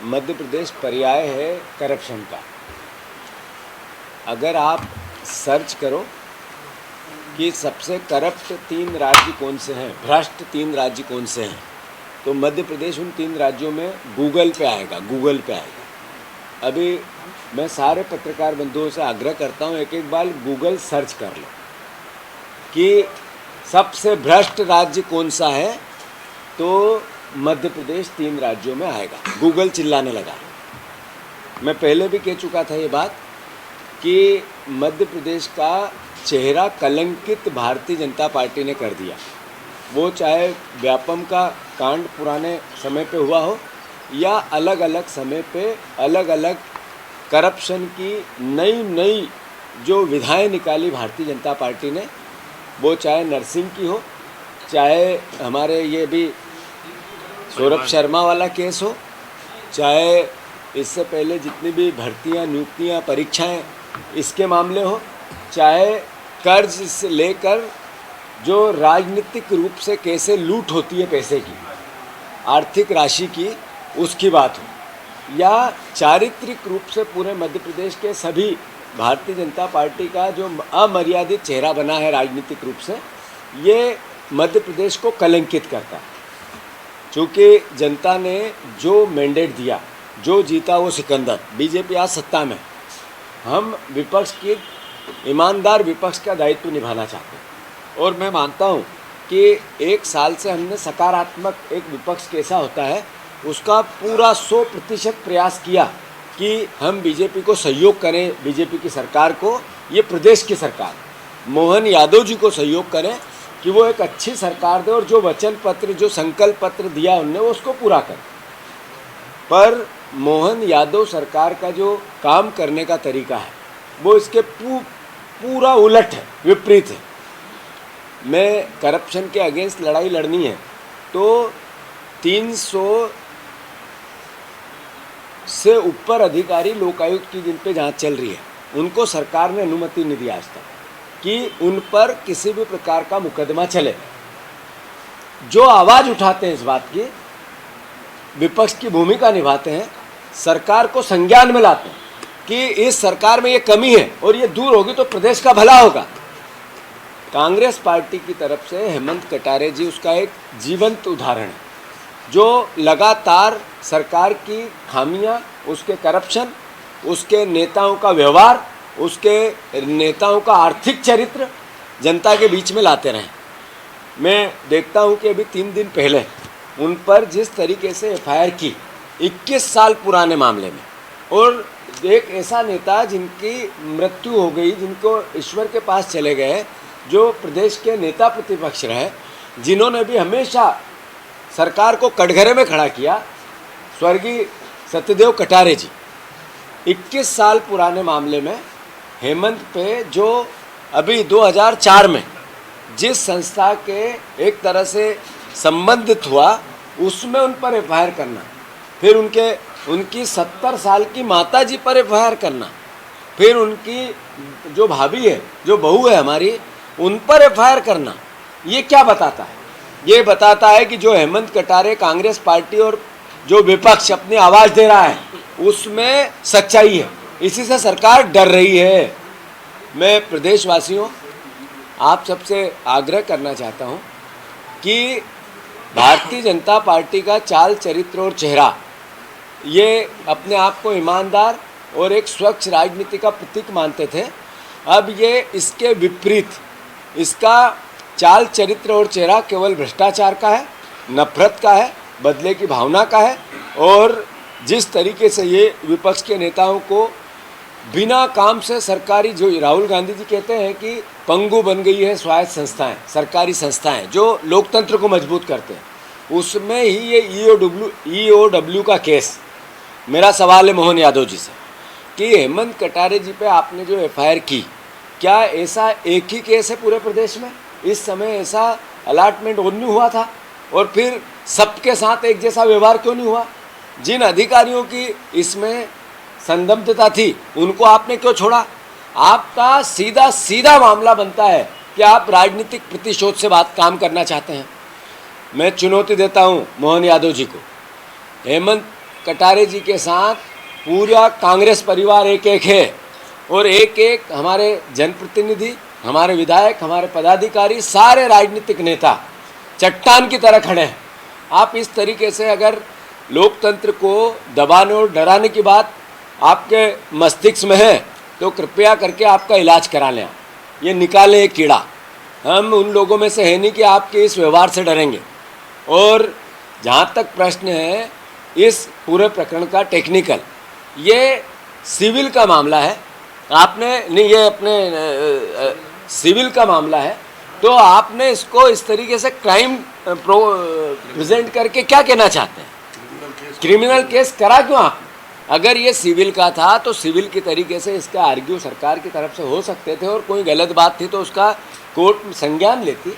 मध्य प्रदेश पर्याय है करप्शन का। अगर आप सर्च करो कि सबसे करप्ट 3 राज्य कौन से हैं, भ्रष्ट 3 राज्य कौन से हैं, तो मध्य प्रदेश उन 3 राज्यों में गूगल पे आएगा। अभी मैं सारे पत्रकार बंधुओं से आग्रह करता हूँ, एक बार गूगल सर्च कर लो कि सबसे भ्रष्ट राज्य कौन सा है, तो मध्य प्रदेश 3 राज्यों में आएगा। गूगल चिल्लाने लगा। मैं पहले भी कह चुका था ये बात कि मध्य प्रदेश का चेहरा कलंकित भारतीय जनता पार्टी ने कर दिया। वो चाहे व्यापम का कांड पुराने समय पे हुआ हो या अलग अलग समय पे अलग अलग करप्शन की नई जो विधाएं निकाली भारतीय जनता पार्टी ने, वो चाहे नरसिंह की हो, चाहे हमारे ये भी सौरभ शर्मा वाला केस हो, चाहे इससे पहले जितनी भी भर्तियां, नियुक्तियां, परीक्षाएं इसके मामले हो, चाहे कर्ज से लेकर जो राजनीतिक रूप से कैसे लूट होती है पैसे की, आर्थिक राशि की, उसकी बात हो, या चारित्रिक रूप से पूरे मध्य प्रदेश के सभी भारतीय जनता पार्टी का जो अमर्यादित चेहरा बना है राजनीतिक रूप से, ये मध्य प्रदेश को कलंकित करता है। चूँकि जनता ने जो मैंडेट दिया, जो जीता वो सिकंदर, बीजेपी आज सत्ता में, हम विपक्ष की ईमानदार विपक्ष का दायित्व निभाना चाहते हैं। और मैं मानता हूँ कि 1 साल से हमने सकारात्मक एक विपक्ष कैसा होता है उसका पूरा 100% प्रयास किया कि हम बीजेपी को सहयोग करें, बीजेपी की सरकार को, ये प्रदेश की सरकार मोहन यादव जी को सहयोग करें कि वो एक अच्छी सरकार दे और जो वचन पत्र, जो संकल्प पत्र दिया उनने, वो उसको पूरा करें। पर मोहन यादव सरकार का जो काम करने का तरीका है वो इसके पूरा उलट है, विपरीत है। मैं करप्शन के अगेंस्ट लड़ाई लड़नी है तो 300 से ऊपर अधिकारी लोकायुक्त की जिन पे जांच चल रही है, उनको सरकार ने अनुमति नहीं दी आज तक कि उन पर किसी भी प्रकार का मुकदमा चले। जो आवाज़ उठाते हैं इस बात की, विपक्ष की भूमिका निभाते हैं, सरकार को संज्ञान में लाते हैं कि इस सरकार में ये कमी है और ये दूर होगी तो प्रदेश का भला होगा। कांग्रेस पार्टी की तरफ से हेमंत कटारे जी उसका एक जीवंत उदाहरण है, जो लगातार सरकार की खामियां, उसके करप्शन, उसके नेताओं का व्यवहार, उसके नेताओं का आर्थिक चरित्र जनता के बीच में लाते रहे। मैं देखता हूं कि अभी 3 दिन पहले उन पर जिस तरीके से एफआईआर की 21 साल पुराने मामले में, और एक ऐसा नेता जिनकी मृत्यु हो गई, जिनको ईश्वर के पास चले गए, जो प्रदेश के नेता प्रतिपक्ष रहे, जिन्होंने भी हमेशा सरकार को कटघरे में खड़ा किया, स्वर्गीय सत्यदेव कटारे जी, 21 साल पुराने मामले में हेमंत पे जो अभी 2004 में जिस संस्था के एक तरह से संबंधित हुआ उसमें उन पर एफआईआर करना, फिर उनकी 70 साल की माता जी पर एफआईआर करना, फिर उनकी जो भाभी है, जो बहू है हमारी, उन पर एफआईआर करना, ये क्या बताता है? ये बताता है कि जो हेमंत कटारे कांग्रेस पार्टी और जो विपक्ष अपनी आवाज़ दे रहा है उसमें सच्चाई है। इसी से सरकार डर रही है। मैं प्रदेशवासियों, आप सबसे आग्रह करना चाहता हूं कि भारतीय जनता पार्टी का चाल, चरित्र और चेहरा, ये अपने आप को ईमानदार और एक स्वच्छ राजनीति का प्रतीक मानते थे। अब ये इसके विपरीत, इसका चाल, चरित्र और चेहरा केवल भ्रष्टाचार का है, नफरत का है, बदले की भावना का है। और जिस तरीके से ये विपक्ष के नेताओं को बिना काम से सरकारी, जो राहुल गांधी जी कहते हैं कि पंगु बन गई है स्वायत्त संस्थाएं, सरकारी संस्थाएं जो लोकतंत्र को मजबूत करते हैं, उसमें ही ये ईओडब्ल्यू का केस, मेरा सवाल है मोहन यादव जी से कि हेमंत कटारे जी पे आपने जो एफआईआर की, क्या ऐसा एक ही केस है पूरे प्रदेश में? इस समय ऐसा अलॉटमेंट और नहीं हुआ था? और फिर सबके साथ एक जैसा व्यवहार क्यों नहीं हुआ? जिन अधिकारियों की इसमें संदिग्धता थी उनको आपने क्यों छोड़ा? आपका सीधा मामला बनता है कि आप राजनीतिक प्रतिशोध से काम करना चाहते हैं। मैं चुनौती देता हूं मोहन यादव जी को, हेमंत कटारे जी के साथ पूरा कांग्रेस परिवार एक एक है और एक एक हमारे जनप्रतिनिधि, हमारे विधायक, हमारे पदाधिकारी, सारे राजनीतिक नेता चट्टान की तरह खड़े हैं। आप इस तरीके से अगर लोकतंत्र को दबाने और डराने की बात आपके मस्तिष्क में है तो कृपया करके आपका इलाज करा लें, ये निकालें ये कीड़ा। हम उन लोगों में से है नहीं कि आपके इस व्यवहार से डरेंगे। और जहाँ तक प्रश्न है इस पूरे प्रकरण का टेक्निकल, ये सिविल का मामला है, आपने नहीं, ये अपने सिविल का मामला है, तो आपने इसको इस तरीके से क्राइम प्रेजेंट करके क्या कहना चाहते हैं? क्रिमिनल केस करा क्यों आप? अगर ये सिविल का था तो सिविल के तरीके से इसका आर्ग्यू सरकार की तरफ से हो सकते थे और कोई गलत बात थी तो उसका कोर्ट संज्ञान लेती,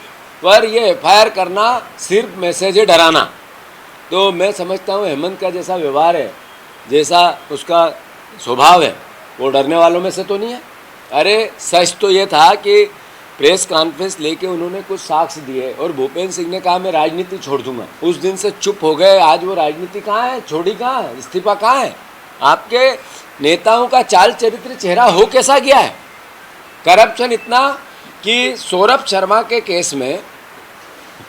पर ये FIR करना सिर्फ मैसेज है डराना। तो मैं समझता हूँ हेमंत का जैसा व्यवहार है, जैसा उसका स्वभाव है, वो डरने वालों में से तो नहीं है। अरे सच तो ये था कि प्रेस कॉन्फ्रेंस लेके उन्होंने कुछ साक्ष्य दिए और भूपेंद्र सिंह ने कहा मैं राजनीति छोड़ दूंगा, उस दिन से चुप हो गए। आज वो राजनीति कहाँ है, छोड़ी कहाँ है, इस्तीफा कहाँ है? आपके नेताओं का चाल चरित्र चेहरा हो कैसा गया है? करप्शन इतना कि सौरभ शर्मा के केस में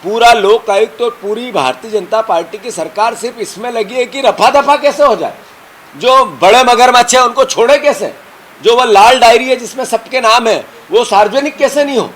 पूरा लोकायुक्त और पूरी भारतीय जनता पार्टी की सरकार सिर्फ इसमें लगी है कि रफा दफा कैसे हो जाए, जो बड़े मगरमच्छ है उनको छोड़े कैसे, जो वह लाल डायरी है जिसमें सबके नाम है वो सार्वजनिक कैसे नहीं हो।